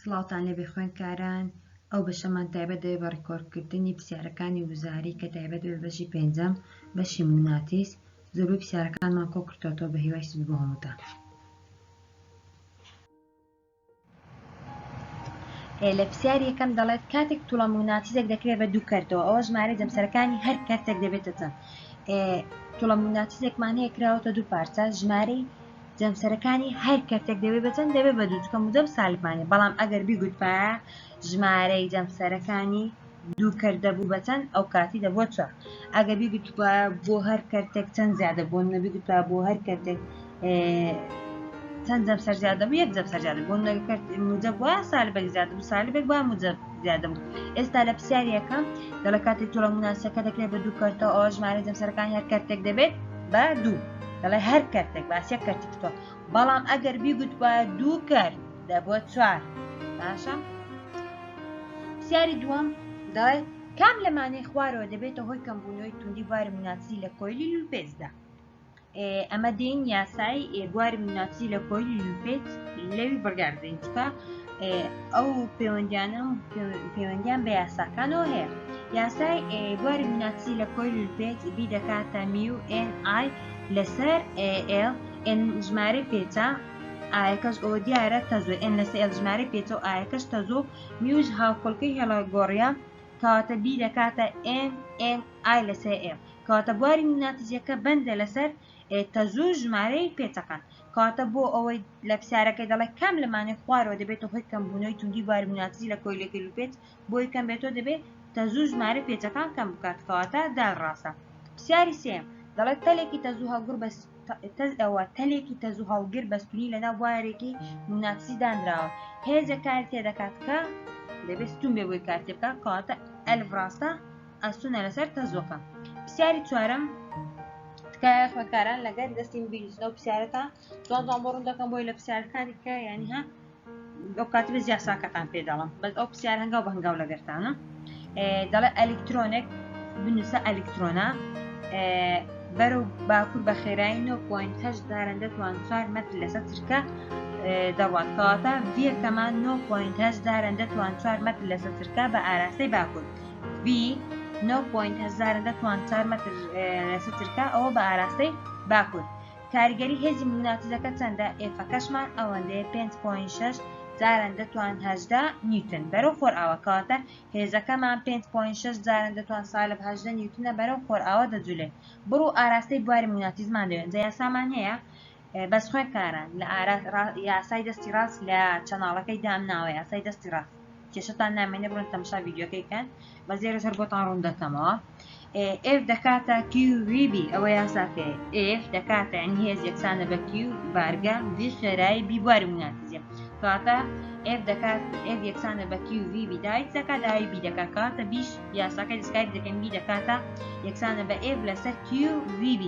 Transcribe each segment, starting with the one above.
سڵاوتان لێبێ خوێندکاران، ئەو بەشەمان تایبەت دەوێت بە ڕێکۆردکردنی پرسیارەکانی وزاری کە تایبەت دەوێت بەشی پێنجەم بەشی موگناتیس زۆربەی پرسیارەکانمان کۆ کردووەتەوە بە هیوای سوود بۆ هەمووتان. لە پرسیاری یەکەم دەڵێت کاتێک تووڵە موگناتیسێک دەکرێت بە دوو کەرتەوە ئەوە ژمارەی جەمسەرەکانی هەر کەرتێک دەبێتە چەند. تووڵە موگناتیسێکمان هەیە کراوەتە دوو پارچە، ژمارەی جەمسەرەکانی هەر کەرتێک دەبێت بە چەند دەبێت بە دوو، چونکە موجب سالبمانێ، بەڵام ئەگەر بیگوتپایە ژمارەی جەمسەرەکانی دوو کەرت دەبوو بە چەند ئەو کاتی دەبووە 4. ئەگەر بیگوتپایە بۆ هەر کەرتێک چەند زیادە بوو، نەبیگوتپایە بۆ هەر کەرتێک چەند جەمسەر زیادە بوو، یەک جەمسەر زیادە بوو، موجب وایە سالبێک زیادە بوو، سالبێک وایە موجب زیادە بوو. ئێستا لە پرسیاری یەکەم دەڵێت کاتێک تووڵە موگناتیسەکە دەکرێت بە دوو کەرتەوە ئەوە ژمارەی جەمسەرەکانی هەر کەرتێک دەبێت بە دوو. دەڵێ هەر کەرتێک باسی کەرتی کردووە، بەڵام ئەگەر بیگوتپایە دوو کەرت دەبووە 4. باشە؟ پرسیاری دووەم دەڵێت کام لەمانەی خوارەوە دەبێتە هۆی کەمبوونەوەی توندی بواری موگناتیسی لە کۆیلی لوپێزدا. ئەمە دێن یاسای بواری موگناتیسی لە کۆیلی لوپێز لەوی بەرگاردێن، چونکە ئەو پەیوەندیان بە یاساکانەوە هەیە. یاسای بواری موگناتیسی لە کۆیلی لوپێز بی دەکاتە میو ئێن ئای لەسەر ئێل ئێن ژمارەی پێچە ئایەکەش ئەوە دیارە تەزۆ ئێن لەسەر ئێل ژمارەی پێچە و ئایەکەش تەزۆ میوش هاوکۆڵکەی هێڵەگۆڕیە کەواتە بی دەکاتە ئێن ئێن ئای لەسەر ئێل، کەواتە بواری موگناتیسیەکە بەندە لەسەر تەزۆ ژمارەی پێچەکان. کەواتە بۆ ئەوەی لە پرسیارەکەی دەڵێت کام لەمانەی خوارەوە دەبێتە هۆی کەمبوونەوەی توندی بواری موگناتیسی لە کۆیلەکەی لوپێز بۆی کەم بێتەوە دەبێت تەزۆ ژمارەی پێچەکان کەم بکات، کەواتە داڕاستە. پرسیاری سێم دەڵێت تەلێکی تەزۆ هەڵگر تەلێکی تەزۆ هەڵگر بەستونی لەناو بوارێکی موگناتیسی دانراوە، هێزە کاری تێدەکات کە دەبێت ستون بێ بۆی کارتێ بکات، کەواتە ئەلف ڕاستە ئەستونە لەسەر تەزۆکە. پرسیاری چوارەم تکایە خوێندکاران لەگەر دەستین بینیسنەوە پرسیارەکە جوان بۆ ڕوون دەکەم بۆی لە پرسیارەکانی کە یعنی ها ئەو کاتی بە یاساکەتان پێ دەڵم، بەس ئەو پرسیار هەنگاو بە هەنگاو لەگەرتانە. دەڵێت ئەلکترۆنێک بنووسە ئەلکترۆنە بەرەو باکوور بە خێرایی 9.8 دارەندە توان 4 مەتر لەسەر چرکە دەڕوات، کەواتە ڤیەکەمان 9.8 دارەندە توان 4 مەتر لەسەر چرکە بە ئاراستەی باکوور. V 9.8 دارەندە توان 4 مەتر لەسەر چرکە ئەوە بە ئاراستەی باکوور. کاریگەری هێزی موگناتیسەکە چەندە؟ ئێفەکەشمان ئەوەندەیە 5.6 جارەندە توان 18 نیوتن بەرەو خۆرئاوە، کەواتە هێزەکەمان 5.6 جارەندە توان سالب 18 نیوتنە بەرەو خۆرئاوە دەجولێ. بڕۆ ئاراستەی بواری موگناتیزمان دەوێت. جا یاسامان هەیە، بەس خوێندکاران لە یاسای دەستی ڕاست لە چەناڵەکەی دامناوە یاسای دەستی ڕاست، کێشەتان نامێنێ بڕۆن تەماشا ڤیدیۆکەی بکەن، بە زێرش هەر بۆتان ڕوون دەکەمەوە. F دەکاتە QVB ئەوە یاساکەیە، F دەکاتە یعنی هێز یەکسانە بە Q بارگە V خێرایی B بواری موگناتیزیە، کەواتە F دەکات F یەکسانە بە QVB دایک دەکات داوای B دەکات، کەواتە بیش یاساکەی دەستکاری دەکەین B دەکاتە یەکسانە بە F لەسەر QVB.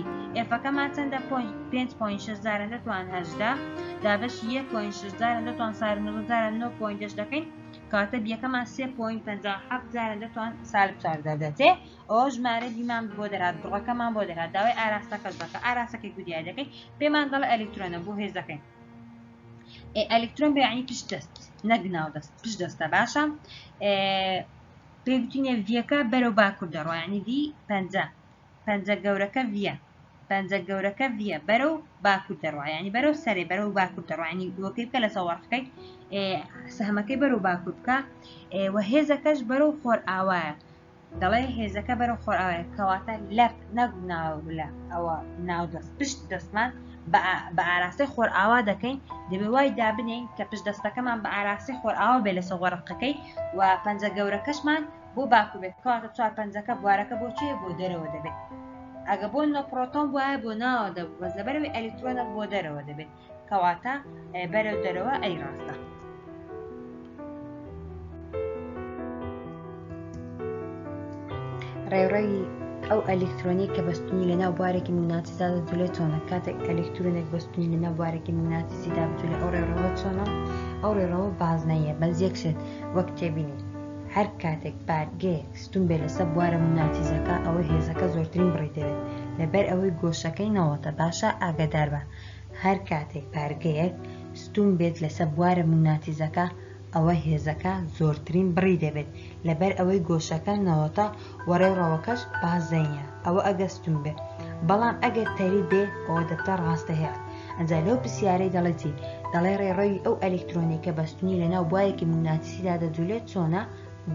Fەکەمان چەندە 5.6 جارەندە توان 18 دابەش 1.6 جارەندە توان سالب 9 جارەندە 9.8 دەکەین، کەواتە بیەکەمان 3.57 جارەندە توان سالب 4 دەداتێ. ئەوە ژمارە دیمان بۆ دەهات، بڕەکەمان بۆ دەهات، داوای ئاراستەکەش دەکە، ئاراستەکەی گودیای دەکەین، پێمان دەڵێ ئەلکترۆنە بۆ هێزەکەین. ئەلکترۆن بە یعنی پشت دەست نەک ناو دەست، پشت دەستە. باشە پێگوتینە ڤیەکە بەرەو باکوور دەڕوا، یعنی ڤی پەنجە گەورەکە ڤیە، پەنجە گەورەکە ڤیە بەرەو باکوور دەڕوا، یعنی بەرەو سەرێ بەرەو باکوور دەڕوا، یعنی وەکەی بکە لە سەوەڕقەکەی سەهمەکەی بەرەو باکوور بکە و هێزەکەش بەرەو خۆرئاوایە. دەڵێ هێزەکە بەرەو خۆرئاوایە، کەواتە لەف نەک ناولە ئەوە ناو دەست پشت دەستمان بە ئاراستەی خۆرئاوا دەکەین، دەبێ وای دابنین کە پشت دەستەکەمان بە ئاراستەی خۆرئاوا بێ لە سەوەڕقەکەی و پەنجە گەورەکەشمان بۆ باکوور بێت، کەواتە 4 پەنجەکە بوارەکە بۆ چێ بۆ دەرەوە دەبێت. ئەگە بۆ نۆپرۆتۆن وایە بۆ ناوە دەبوو، بەس لەبەرەوەی ئەلکترۆنە بۆ دەرەوە دەبێت، کەواتە بەرەو دەرەوە ئەی ڕاستە. ڕێوڕێی ئەو ئەلکترۆنی کە بەستونی لەناو بوارێکی موگناتیسدا دەجولێت چۆنە؟ کاتێک ئەلکترۆنێک بەستونی لەناو بوارێکی موگناتیسیدا بجولێت ئەو ڕێوڕەوە چۆنە؟ ئەو ڕێوڕەوە بازنەیە، بەس یەکسێت وەک تێبینی هەر کاتێک بارگەیەک ستون بێت لەسەر بوارە موگناتیزەکە ئەوەی هێزەکە زۆرترین بڕی دەوێت لەبەر ئەوەی گۆشەکەی نەوەتە. باشە ئاگادار بە هەر کاتێک بارگەیەک ستون بێت لەسەر بوارە موگناتیزەکە ئەوە هێزەکە زۆرترین بڕی دەبێت لەبەر ئەوەی گۆشەکە نەوەتە وەڕێڕەوەکەش بازەینە ئەوە ئەگەستون بێت بەڵام ئەگەر تەری بێ ئەوە دەبتە ڕاستەهێڵ ئەنجا لەو پرسیارەی دەڵێتی دەڵێ ڕێڕەوی ئەو ئەلکترۆنیکە بەستونی لەناو بوایەکی موگناتیسیدا دەدولێت چۆنە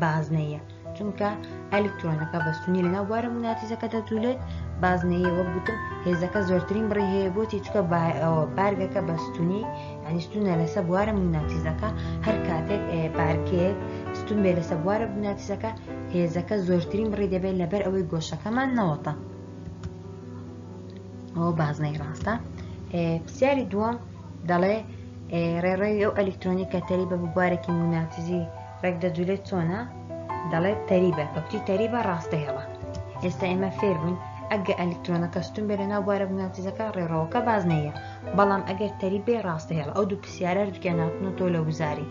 بازنەیە چونکە ئەلکترۆنەکە بەستونی لەناو بوارە موگناتیسەکە دەدولێت بازنەیە وەک گوتم هێزەکە زۆرترین بڕی هەیە بۆتی چکە بارگەکە بەستونی یعنی ستونە لەسەر بوارە موگناتیسەکە هەر کاتێک بارکێک ستون بێ لەسەر بوارە موگناتیسەکە هێزەکە زۆرترین بڕی دەبێت لەبەر ئەوەی گۆشەکەمان نەوەتە ئەوە بازنەی ڕاستە پرسیاری دووەم دەڵێ ڕێڕەوی ئەو ئەلکترۆنیکە تەریبە بە بوارێکی موگناتیزی ڕێک دەدولێت چۆنە دەڵێت تەریبە کەوتی تەریبە ڕاستەهێڵە ئێستا ئێمە فێر بووین ئەگە ئەلکترۆنەکە ستون بێ لەناو بوارە موگناتیزەکە ڕێڕەوەکە بازنەیە بەڵام ئەگەر تەری بێ ڕاستەهێڵە ئەو دوو پرسیارە دوکێناتنەوە لە وزاری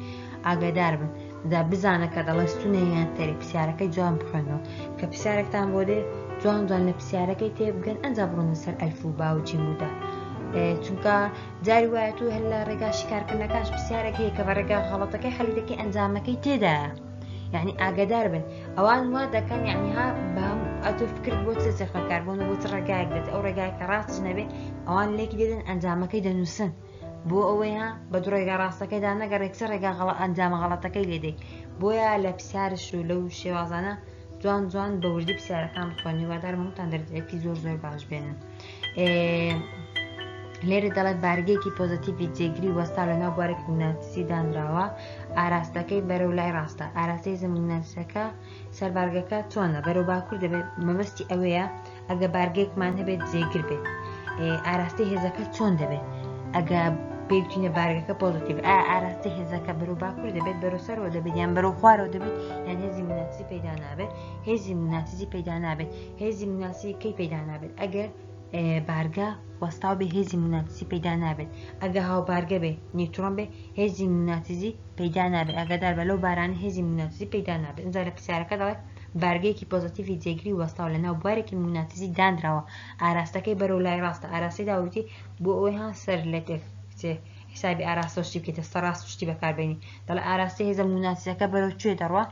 ئاگادار بن دا بزانە کە دەڵێ ستونە یان تەری پرسیارەکەی جوان بخوێنەوە کە پرسیارێکتان بۆ دێ جوان لە پرسیارەکەی تێبگەن ئەنجا بڕۆنە سەر ئەلف و با و جیمودا چونکە جاری وایە تو هەر لە ڕێگا شیکارکردنەکانش پرسیارێکی کە بە ڕێگا غەڵەتەکەی حەلیدەکەی ئەنجامەکەی تێدایە یعنی ئاگادار بن ئەوان وا دەکەن یعنیها بەم ئەتۆ فکرت بۆ چ سێخەکاربوون بۆ چ ڕێگایەک دێت ئەو ڕێگای کە ڕاستش نەبێت ئەوان لێکی دێدن ئەنجامەکەی دەنووسن بۆ ئەوەی ها بە دوو ڕێگا ڕاستەکەیدا نەگەر ێکسە ڕێگا ئەنجامە غەڵەتەکەی لێدەی بۆیە لە پرسیارش و لەو شێوازانە جوان بە وردی پرسیارەکان بخوێنی وادار مەمتان دەرجەیەکی زۆر باش بێنن لێرە دەڵێت بارگەیەکی پۆزتیڤی جێگیری وەستا لەناو بوارێکی موگناتیسی دانراوە ئاراستەکەی بەرەو لای ڕاستە ئاراستەی هێزە موگناتیسەکە سەر بارگەکە چۆنە بەرەو باکوور دەبێت مەبەستی ئەوەیە ئەگە بارگەیەکمان هەبێت جێگیر بێت ئاراستەی هێزەکە چۆن دەبێت ئەگە پێوتینە بارگەکە پۆزتیڤ ئاراستەی هێزەکە بەرەو باکوور دەبێت بەرەو سەرەوە دەبێت یان بەرەو خوارەوە دەبێت یان هێزی موگناتیسی پەیدا نابێت هێزی موگناتیزی پەیدا نابێت هێزی موگناتیسی کەی پەیدا نابێت ئەگەر بارگە وەستاو بێ هێزی موگناتیسی پەیدا نابێت ئەگە هاوبارگە بێ نیوترۆن بێ هێزی موگناتیزی پەیدا نابێت ئەگەدار بە لەو بارانە هێزی موگناتیزی پەیدا نابێت ئەنجا لە پرسیارەکە دەڵێت بارگەیەکی پۆزتیڤی جێگیری وەستاو لەناو بوارێکی موگناتیزی دانراوە ئاراستەکەی بەرەو لای ڕاستە ئاراستی داوتی بۆ ئەوەی ها سەر لە تێکچێ حسابی ئاراستە شتی بکەیتە سەرڕاست شتی بەکاربێنی دەڵێ ئاراستی هێزە موگناتیسەکە بەرەو کوێ دەڕوە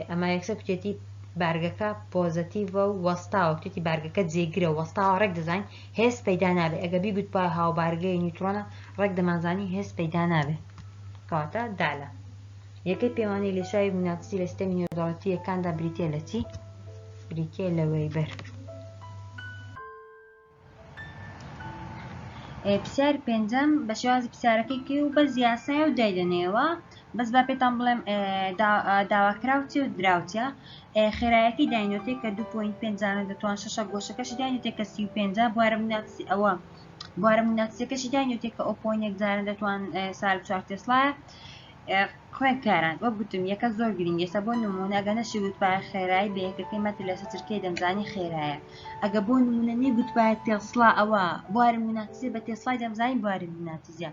ئەمە یەکسەر کوتێتی بارگەکە پۆزتیڤە و وەستاوە کوتێتی بارگەکە جێگیرە وەستاوە ڕێک دەزانین هێز پەیدا نابێت ئەگە بیگوت پای هاوبارگەی نیوترۆنە ڕێک دەمانزانی هێز پەیدا نابێت کەواتە دالە یەکەی پەیوانەی لێشاوی موگناتیسی لە سیستەمی نێودەوڵەتی یەکاندا بریتیە لە چی بریتیە لە وەیبەر پرسیار پێنجەم بە شێوازی پرسیارەکەی کرد و بە یاسایە و دایدەنێەوە بەس با پێتان بڵێم داواکراوتی و دراوتە خێرایەکی داینۆتێک کە 2.5 دەتوان 6 گۆشەکەشی داینۆتێک کە 35 بوارە موگناتیسی ئەوە بوارە موگناتیسەکەشی داینۆتێک کە 0.1 جارە دەتوان سال 4 تێسلایە خوێنکاران وە گوتم یەکە زۆر گرنگە ئێستا بۆ نمونە ئەگە نەشی گوتپایە خێرایی بە یەکەکەی مەتر لەسەر چرکەی دەمزانی خێرایە ئەگە بۆ نمونە نی گوتپایە تێسڵا ئەوە بوارە موگناتیسی بە تێسڵای دەمزانی بوارە موگناتیزیە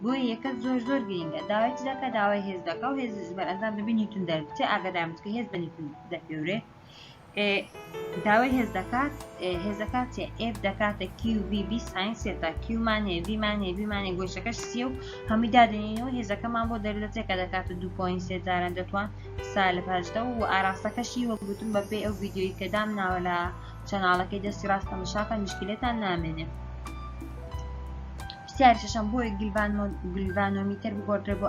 بۆی یەکە زۆر گرنگە داوای چ داوای هێز دەکە و هێز بەرئەنجام دەبێت نیوتن دەربچێ ئاگادارم چکە هێز بە نیوتن دەپێورێ داوای هێز دەکات هێزەکات F دەکاتە QVB ساین سێتا Qمان هەیە Vمان هەیە Bمان هەیە گۆشەکەش سێ و هەمووی دادەنینەوە هێزەکەمان بۆ دەردەچێت کە دەکاتە 2.3 جاران دەتوان سال لە پاشدا و ئاراستەکەشی وە گوتم بەپێی ئەو ڤیدیۆی کە دامناوە لە چەناڵەکەی دەستی ڕاستە مشاکە مشکلێتان نامێنێ پرسیاری شەشەم بۆی گلڤانۆمیتەر بگۆڕدرێ بۆ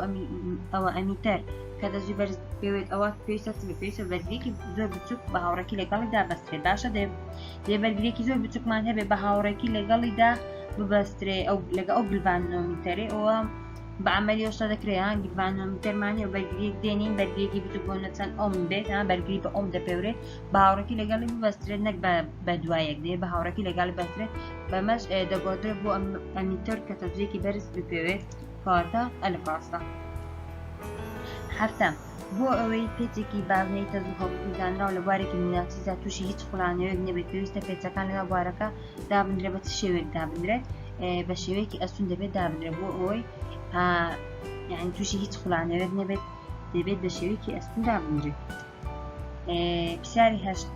ئەوە ئەمیتەر کە دەزوی بەرز پێوێت ئەوە پێویستە بەرگریەکی زۆر بچووک بە هاوڕێکی لەگەڵیدا بەسترێت باشە دێ بەرگریەکی زۆر بچووکمان هەبێ بە هاوڕێکی لەگەڵیدا ببەسترێ لەگە ئەو گلڤانۆمیتەرێ ئەوە بە عملی ئەوشتا دەکرێت گلڤانۆمیتەرمانی و بەرگریەک دێنین بەرگریەکی بچووک بۆ نەچەند ئۆم بێت بەرگری بە ئۆم دەپێورێت بە هاوڕێکی لەگەڵی ببەسترێت نەک بە دوایەک دێ بە هاوڕێکی لەگەڵی بەسترێت بەمەش دەگۆدرێت بۆ ئەمیتەر کە تەجێکی بەرز بپێوێت کەواتە ئەلف ڕاستە هەفتم بۆ ئەوەی پێچێکی بازنەی تەزوو هەڵبوودانراو لە بوارێکی موگناتیزە تووشی هیچ خوڵانەوەیەک نەبێت پێویستە پێچەکان لەناو بوارەکە دابدرێت بە چ شێوەیەک دابدرێت بە شێوەیەکی ئەسون دەبێت دابدرێت بۆ ئەوەی یعنی تووشی هیچ خوڵانەوەیەک نەبێت دەبێت بە شێوەیەکی ئەسون دابدرێت پرسیاری هەشت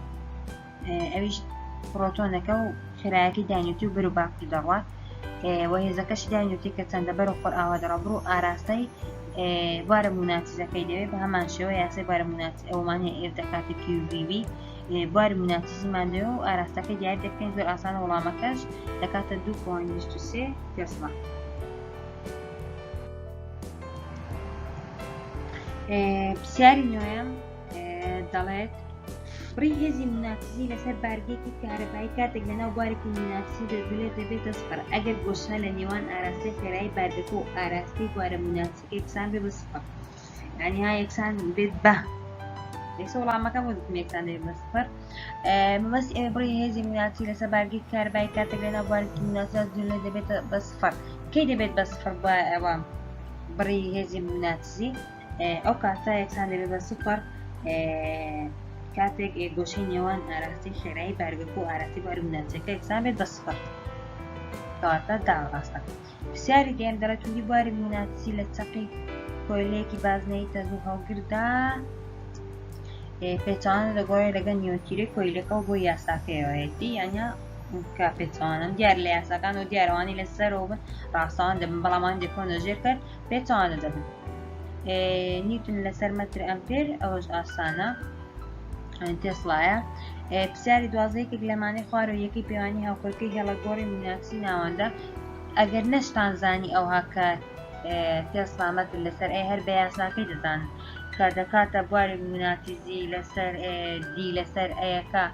ئەویش پرۆتۆنەکە و خێرایەکی داینۆتی و بەرەو باکوور دەڕوات و هێزەکەشی داینۆتی کە چەندە بەرەو خۆر ئاوا دەڕە بڕۆ ئاراستەی بوارە موناتیزەکەی دەوێت بە هەمان شێوە یاسای بوارە موناتی ئەومان هەیە ئێف دەکاتە QVB بوارە موناتیزیمان دەوێت و ئاراستەکەی دیاری دەکەین زۆر ئاسانە وەڵامەکەش دەکاتە 2.23 تسلا. پرسیاری نوێم دەڵێت بڕی هێزی موناتیزی لەسەر بارگێکی کارەبایی کاتێک لەناو بوارێکی موناتیزی دەدولێت دەبێتە سفر ئەگەر گۆشە لە نێوان ئاراستی خێرایی بارگەکە و ئاراستی بوارە موناتیزەکە یەکسان بێت بە سفر، یعنی ها یەکسان بێت بە یەکسە وەڵامەکەم بۆ دەکەم یەکسان دەبێت بە سفر. مەبەستی ئێمە بڕی هێزی موناتیزی لەسەر بارگێکی کارەبایی کاتێک لەناو بوارێکی موناتیزی دەدولێت دەبێتە بە سفر. کەی دەبێت بە سفر بە ئەوە بڕی هێزی موناتیزی؟ ئەو کاتە یەکسان دەبێت بە سفر کاتێک گۆشەی نێوان ئاراستی خێرایی بارگەکە و ئاراستی بوارە موناتیزەکە یەکسان بێت بە سفر، کەواتە داڕاستە. پرسیاری دێم دەڵێت توندی بواری موناتیزی لە چەقی کۆیلەیەکی بازنەی تەزوو هەڵگردا پێچەوانە دەگۆڕێت لەگەڵ نیوەتیرەی کۆیلەکە و بۆ یاساکەیەوەیەتی، یانیا کە پێچەوانم دیار لە یاساکان و دیارەوانی لەسەرەوە بن ڕاستەوان دەبن، بەڵامان دێکۆنە ژێر کرد پێچەوانە دەبن. نیوتن لەسەر مەتر ئەمپێر ئەوەش ئاسانە تێسڵایە. پرسیاری 12 لەمانەی خوارەوەیەکەی پەیوانی هاوکۆرپەی هێڵەگۆڕی موناتیزی ناوەندە ئەگەر نەشتان زانی ئەوها کە تێسڵا مەتر لەسەر هەر بە یاساکەی دەزانن کە دەکاتە بواری موناتیزی لەسەر دی لەسەر ئەیەکە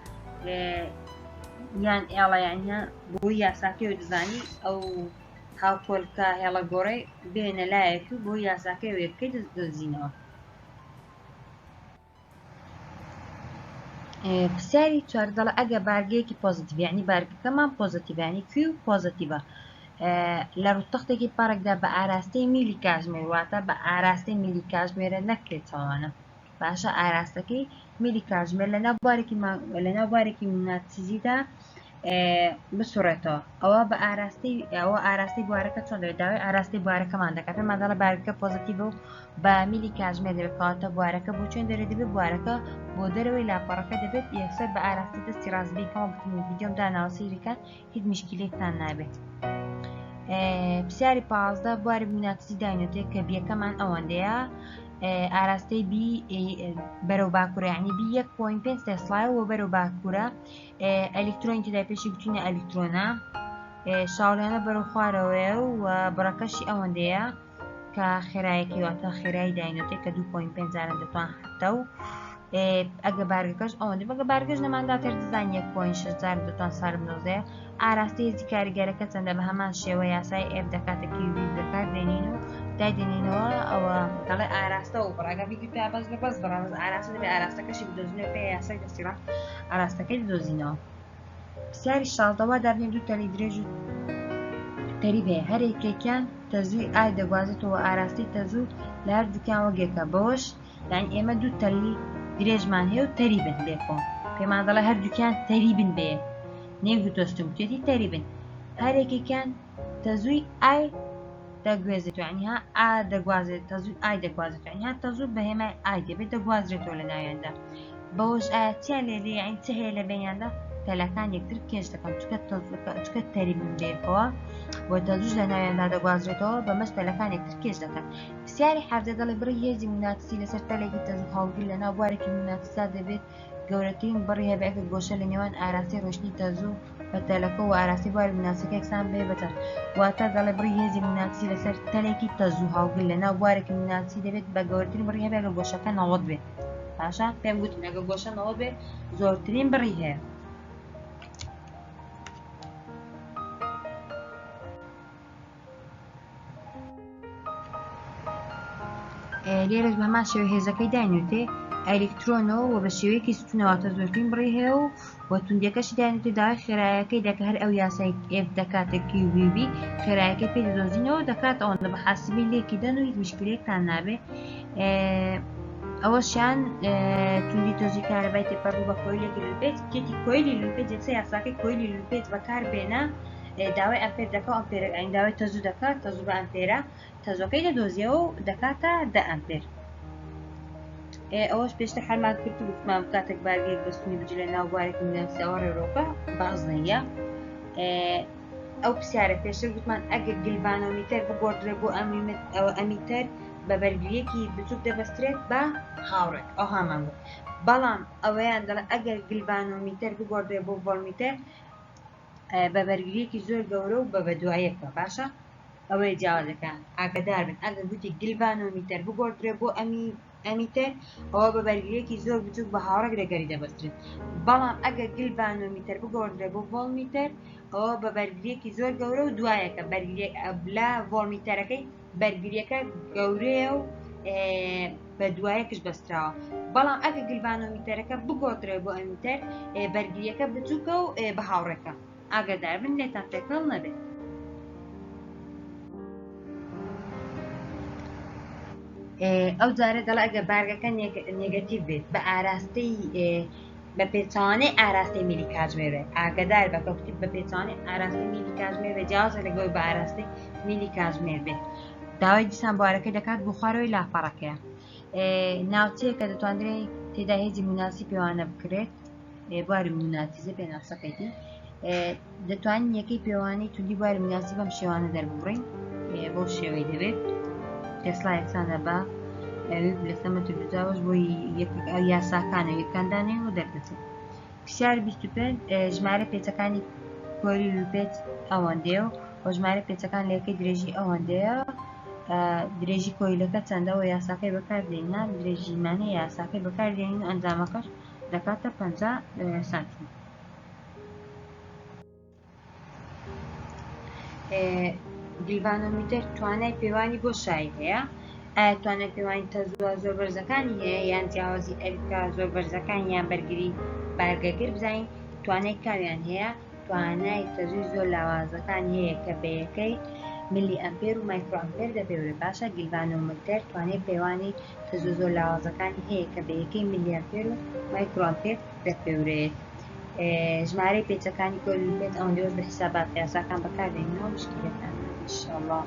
یان ئێڵە یانە بۆی یاساکەی و دەزانی ئەو هاوکۆلکە هێڵەگۆڕی بێنە لایەک و بۆ یاساکەی و یەکەی دەزینەوە. پرسیاری 14 ئەگە بارگەیەکی پۆزیتیڤ یعنی بارگەکەمان پۆزیتیڤ یعنی Q پۆزیتیڤە لە ڕووتەختێکی پارێکدا بە ئاراستەی میلی کاتژمێر واتە بە ئاراستەی میلی کاتژمێرە نەکرێتەوەوانە باشە ئاراستەکەی میلی کاتژمێر لەناو بارێکی موناتیزیدا بسوڕێتەوە ئەوە بە ئاراستی بوارەکە چۆن دەوێت داوای ئاراستی بوارەکەمان دەکات مادەڵە بارگەکە پۆزیتیڤە و بە میلی کاتژمێر دەبێت کەواتە بوارەکە بۆ چۆن دەبێت بوارەکە بۆ دەرەوەی لاپەڕەکە دەبێت یەکسەر بە ئاراستی دەستی ڕاستبیکەوە گوتمی ڤیدیۆم داناوە سەیریکەن هیچ مشکلێکتان نابێت. پرسیاری 15 بواری موناتیزی داینوتێک کە بیەکەمان ئەوەندەیە ئاراستەی بی بەرەو باکوورە یعنی بی 1.5 تسلایە و بەرەو باکوورە ئەلکترۆنی تێدا پێشی بچینە ئەلکترۆنە شاوڵێنە بەرەو خوارەوەیە و بڕەکەشی ئەوەندەیە کە خێرایەکی واتە خێرایی داینوتێک کە 2.5 جاران دەتوان حتە و ئەگە بارگەکەش ئەوەندە بەگە بارگەش نەماندا تر دەزان 1.6 جار دەتوان سار بنۆزەیە ئاراستی هێزی کاریگەرەکە چەندە بە هەمان شێوە یاسای ئێف دەکاتە QV دەکات دێنین و دادێنینەوە ئەوە دەڵێ ئاراستە و بڕاگە بیگوتا بەس لە بەس بەڕاز ئاراستە دەبێت ئاراستەکەشی بدۆزینەوە پێ یاسای دەستیڕا ئاراستەکەی دۆزینەوە. پرسیاری 16 دابنێ دوو تەلی درێژ و تەریب هەیە هەرێکێکیان تەزووی ئای دەگوازێتەوە ئاراستی تەزوو لە هەردووکیان وەگێکە بەوەش یعنی ئێمە دوو تەلی درێژمان هەیە و تەریبن لێکۆ پێمان دەڵێ هەردووکیان تەریبن بێ نێگوتۆستم توێتی تەریبن هەرێکێکیان تەزووی ئای دەگوێزێت یعنی ها ئا دەگوازێت تەزووی ئای دەگوازێت یعنی ها تەزوو بەهێمای ئای دەبێت دەگوازرێتەوە لە ناویاندا بەوەش ئایا چیان لێدێ یعنی چ هەیە لە بینیاندا تەلەکان یەکتر کێش دەکەن چکە تەریبن بێکەوە بۆ تەزووش لە ناویاندا دەگوازرێتەوە بەمەش تەلەکان یەکتر کێش دەکەن. پرسیاری 17 دەڵێ بڕی هێزی موناتیزی لەسەر تەلێکی تەزوو هەڵگر لەناو بوارێکی موناتیزا دەبێت گەورەترین بڕی هەبێت گۆشە لە نێوان ئاراستی ڕۆشنی تەزوو بە تەلەکە و ئاراستی بواری موناتیزەکە یەکسان بێ بەتەر واتە دەڵێ بڕی هێزی موناتیزی لەسەر تەلێکی تەزوو هەڵگر لەناو بوارێکی موناتیزی دەبێت بە گەورەترین بڕی هەبێت لە گۆشەکە 90 بێت باشە پێم گوتن ئەگە گۆشە 90 بێت زۆرترین بڕی هەیە. لێرەش بە هەمان شێوەی هێزەکەی داینوتێ ئەلکترۆنەوە و بە شێوەیەکی ستونەواتە زۆرترین بڕی هەیە و وە توندیەکەشی داینوتێ داوای خێرایەکەی دەکە هەر ئەو یاسای ئێف دەکاتە QVB خێرایەکەی پێ دەدۆزینەوە دەکات ئەوەندە بە حاسبی لێکی دەن و هیچ مشکلێکتان نابێ. ئەوەشیان توندی تۆزی کارەبای تێپەڕوو بە کۆیلێکی لوپێت کێتی کۆیلی لوپێت جێچە یاساکەی کۆیلی لوپێت بەکار بێنە داوای ئەمپێر دەکات ئەمپێر ئەین داوای تەزوو دەکات تەزوو بە ئەمپێرە تەزۆکەی دەدۆزیەوە و دەکاتە 10 ئەمپێر. ئەوەش پێشتر حەلمان کرد و گوتمان کاتێک بارگەیەک بەستنی بجی لە ناو بوارێکی موناتیزەوە ڕێڕۆکە باز نەیە. ئەو پرسیارە پێشتر گوتمان ئەگەر گلڤانۆمیتەر بگۆڕدرێ بۆ ئەمیتەر بە بەرگریەکی بچووک دەبەسترێت بە هاوڕێک ئەو هامان بوو بەڵام ئەوەیان دەڵێ ئەگەر گلڤانۆمیتەر بگۆڕدرێت بۆ ڤۆڵمیتەر بە بەرگریەکی زۆر گەورە و بە بەدوایەکە باشە ئەوەی جیاوازەکە ئاگادار بن ئەگەر گوتی گلڤانۆمیتەر بگۆڕدرێت بۆ ئەمیتەر ئەوە بە بەرگریەکی زۆر بچووک بە هاوڕێک لەگەری دەبەسترێت بەڵام ئەگەر گلڤانۆمیتەر بگۆڕدرێت بۆ ڤۆڵمیتەر ئەوە بە بەرگریەکی زۆر گەورە و دوایەکە لە ڤۆڵمیتەرەکەی بەرگریەکە گەورەیە و بە دوایەکش بەستراوە بەڵام ئەگە گلڤانۆمیتەرەکە بگۆڕدرێت بۆ ئەمیتەر بەرگریەکە بچووکە و بە هاوڕێکە ئاگادار بن لێتان تێکەڵ نەبێت ئەو جارە دەڵ ئەگە بارگەکە نێگەتیڤ بێت بە ئاراستەی بە پێچوانەی ئاراستەی میلی کاتژمێر بێت ئاگادار بە کەوتی بە پێچوانەی ئاراستەی میلی کاتژمێر بێت جیاوازە لەگەڵ بە ئاراستەی میلی کاتژمێر بێت داوای دیسان بوارەکەی دەکات بۆ خوارەوەی لاپەڕەکەیە ناوچەیە کە دەتوانرێت تێدا هێزی مناسی پێوانە بکرێت بواری مناسیزە پێناسەکەیتی دەتوانین یەکەی پێوانەی توندی بواری مناسی بەم شێوانە دەربڕین بۆ شێوەی دەبێت تێسلا یەکسانە بە لەسەمە تلوزاوەش بۆی یاساکانە یەکاندانەوە و دەردەچێت پرسیار 25 ژمارە پێچەکانی کۆری لوپێت ئەوەندەیە و بۆ ژمارە پێچەکان لە یەکەی درێژی ئەوەندەیە درێژی کۆیلەکە چەندەوە یاساکەی بەکاردێننا درێژیمانەی یاساکەی بەکاردێنین و ئەنجامەکەش دەکاتە 50 سانتیمتر گلڤانۆمیتەر توانای پێوانی بۆ شای هەیە ئایا توانای پێوانی تەزووە زۆر بەرزەکانی هەیە یان جیاوازی ئەریکا زۆر بەرزەکان یان بەرگری بارگەگر بزانین توانای کاویان هەیە توانای تەزووی زۆر لاوازەکانی هەیە کە بە یەکەی ملی ئەمپێر و مایکرۆئەمپێر دەپێورێت باشە گلڤانۆمیتەر توانای پێوانی تەزوو زۆر لاوازەکانی هەیە کە بە یەکەی ملی ئەمپێر و مایکرۆئەمپێر دەپێورێت ژمارەی پێچەکانی کۆری لوپێت ئەوەندەوە بە حسابات یاساکان بەکاردێنینەوە مشکلەکان ئینشاءالله